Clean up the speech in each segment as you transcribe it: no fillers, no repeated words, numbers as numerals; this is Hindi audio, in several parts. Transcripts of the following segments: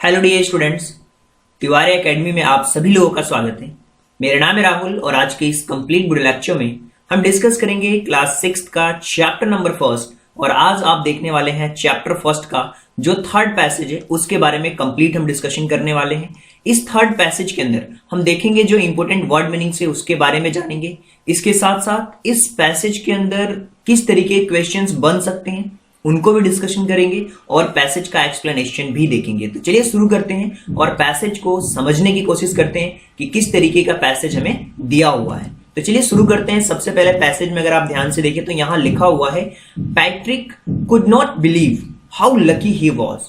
Hello dear students, Tiwari academy में आप सभी लोगों का स्वागत है। मेरा नाम है राहुल और आज के इस कंप्लीट वीडियो लेक्चर में हम डिस्कस करेंगे क्लास 6 का चैप्टर नंबर फर्स्ट। और आज आप देखने वाले हैं चैप्टर फर्स्ट का जो थर्ड पैसेज है उसके बारे में कंप्लीट हम डिस्कशन करने वाले हैं। इस थर्ड पैसेज के अंदर हम देखेंगे जो इंपॉर्टेंट वर्ड मीनिंग्स है उसके बारे में जानेंगे। इसके साथ साथ इस पैसेज के अंदर किस तरीके के क्वेश्चंस बन सकते हैं उनको भी डिस्कशन करेंगे और पैसेज का एक्सप्लेनेशन भी देखेंगे। तो चलिए शुरू करते हैं और पैसेज को समझने की कोशिश करते हैं कि किस तरीके का पैसेज हमें दिया हुआ है। तो चलिए शुरू करते हैं। सबसे पहले पैसेज में अगर आप ध्यान से देखें तो यहां लिखा हुआ है, Patrick could not believe how lucky he was,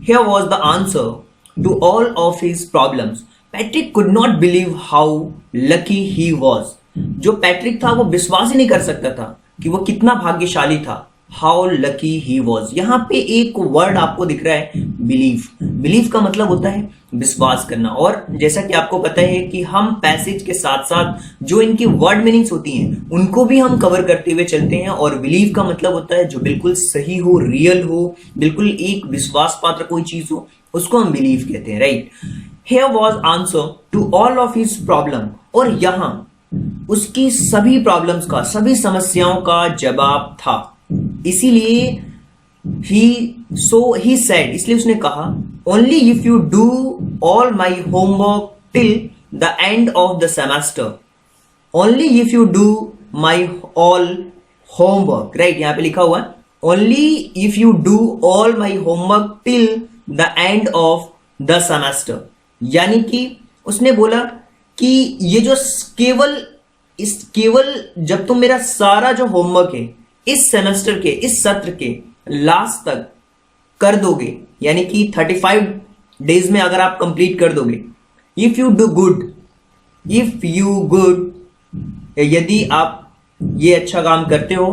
here was the answer to all of his problems. Patrick could not believe how lucky he was. जो पैट्रिक था वो विश्वास ही नहीं कर सकता था कि वो कितना भाग्यशाली था। हाउ लकी ही वॉज, यहां पे एक वर्ड आपको दिख रहा है बिलीव। बिलीव का मतलब होता है विश्वास करना। और जैसा कि आपको पता है कि हम पैसेज के साथ साथ जो इनकी वर्ड मीनिंग्स होती हैं उनको भी हम कवर करते हुए चलते हैं। और बिलीव का मतलब होता है जो बिल्कुल सही हो, रियल हो, बिल्कुल एक विश्वास पात्र कोई चीज हो, उसको हम बिलीव कहते हैं, right. Here was answer to all of his problem, और यहां उसकी सभी प्रॉब्लम्स का, सभी समस्याओं का जवाब था। इसीलिए ही सेड, इसलिए उसने कहा, only if you do all my homework till the end of the semester. Only if you do my all homework, right, यहां पे लिखा हुआ है only if you do all my homework till the end of the semester. यानी कि उसने बोला कि ये जो केवल जब तुम मेरा सारा जो होमवर्क है इस सेमेस्टर के, इस सत्र के लास्ट तक कर दोगे, यानी कि 35 डेज में अगर आप कंप्लीट कर दोगे, इफ यू डू गुड, यदि आप ये अच्छा काम करते हो,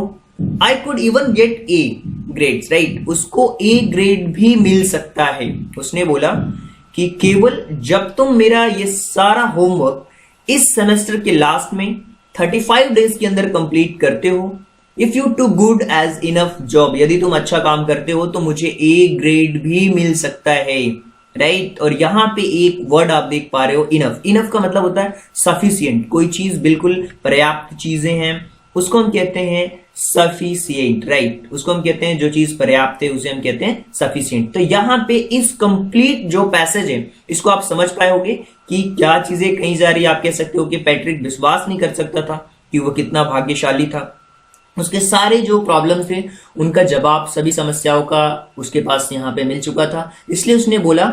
I could even get A grades, right, उसको ए ग्रेड भी मिल सकता है। उसने बोला कि केवल जब तुम मेरा ये सारा होमवर्क इस सेमेस्टर के लास्ट में 35 डेज के अंदर कंप्लीट करते हो, if you do good as enough job, यदि तुम अच्छा काम करते हो तो मुझे ए ग्रेड भी मिल सकता है, राइट। और यहां पे एक वर्ड आप देख पा रहे हो, इनफ। इनफ का मतलब होता है सफिशिएंट, कोई चीज बिल्कुल पर्याप्त चीजें हैं उसको हम कहते हैं सफिशिएंट, राइट। उसको हम कहते हैं जो चीज पर्याप्त है उसे हम कहते हैं सफिशिएंट। तो यहां पे इस कंप्लीट जो पैसेज है इसको आप समझ पाए होंगे कि क्या चीजें कही जा रही है। आप कह सकते हो कि पैट्रिक विश्वास नहीं कर सकता था कि वो कितना भाग्यशाली था। उसके सारे जो प्रॉब्लम्स थे उनका जवाब, सभी समस्याओं का उसके पास यहाँ पे मिल चुका था। इसलिए उसने बोला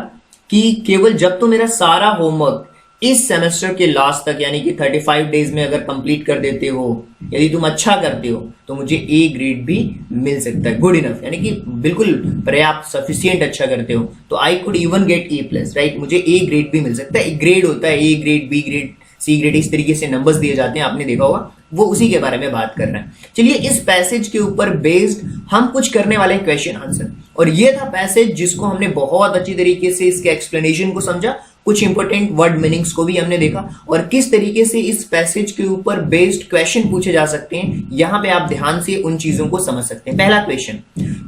कि केवल जब तो मेरा सारा होमवर्क इस सेमेस्टर के लास्ट तक, यानी कि 35 डेज में अगर कंप्लीट कर देते हो, यदि तुम अच्छा करते हो तो मुझे ए ग्रेड भी मिल सकता है, गुड इनफ, यानी कि बिल्कुल पर्याप्त, सफिशिएंट अच्छा करते हो तो I could even get A plus, right, मुझे ए ग्रेड भी मिल सकता है। ग्रेड होता है A grade, B grade, C grade, इस तरीके से नंबर्स दिए जाते हैं, आपने देखा होगा, वो उसी के बारे में बात कर रहे हैं। चलिए इस पैसेज के ऊपर बेस्ड हम कुछ करने वाले हैं क्वेश्चन आंसर। और ये था पैसेज जिसको हमने बहुत अच्छी तरीके से इसके एक्सप्लेनेशन को समझा, कुछ इंपॉर्टेंट वर्ड मीनिंग्स को भी हमने देखा और किस तरीके से इस पैसेज के ऊपर बेस्ड क्वेश्चन पूछे जा सकते हैं। यहां पे आप ध्यान से उन चीजों को समझ सकते हैं। पहला question,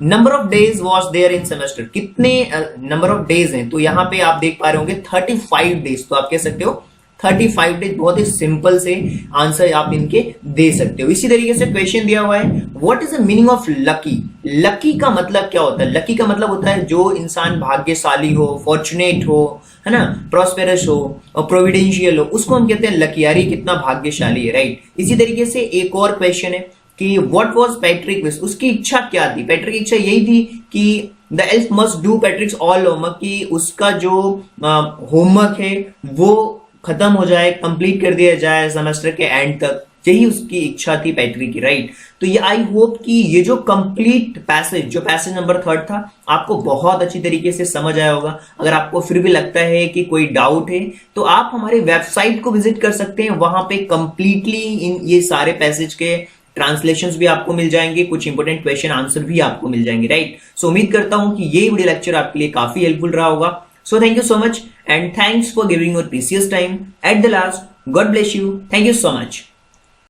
number of days was there in semester, कितने नंबर ऑफ डेज हैं। तो यहां पे आप देख पा रहे होंगे 35 डेज, तो आप कह सकते हो 35 डेज। बहुत ही सिंपल से आंसर आप इनके दे सकते हो। इसी तरीके से क्वेश्चन दिया हुआ है, what is the meaning of lucky. Lucky का मतलब क्या होता है। लकी का मतलब होता है जो इंसान भाग्यशाली हो, फॉर्चुनेट हो, है ना, प्रॉस्पेरस हो और प्रोविडेंशियल हो, उसको हम कहते हैं लकी, यारी कितना भाग्यशाली है, राइट। इसी तरीके से एक और क्वेश्चन है कि व्हाट वाज पैट्रिक विश, उसकी इच्छा क्या थी। पैट्रिक की इच्छा यही थी कि the elf must do पैट्रिक्स all homework, कि उसका जो होमवर्क है वो खत्म हो जाए, कंप्लीट कर दिया जाए सेमेस्टर के एंड तक, यही उसकी इच्छा थी पैट्रिक की, राइट। तो ये आई होप कि ये जो कंप्लीट पैसेज, जो पैसेज नंबर 3 था, आपको बहुत अच्छी तरीके से समझ आया होगा। अगर आपको फिर भी लगता है कि कोई डाउट है तो आप हमारे वेबसाइट को विजिट कर सकते हैं। वहां पे कंप्लीटली इन ये सारे पैसेज के ट्रांसलेशंस भी आपको मिल जाएंगे, कुछ इंपॉर्टेंट क्वेश्चन आंसर भी आपको मिल जाएंगे, राइट। सो उम्मीद करता हूं कि ये वीडियो लेक्चर आपके लिए काफी हेल्पफुल रहा होगा। So thank you so much and thanks for giving your precious time at the last. God bless you. Thank you so much.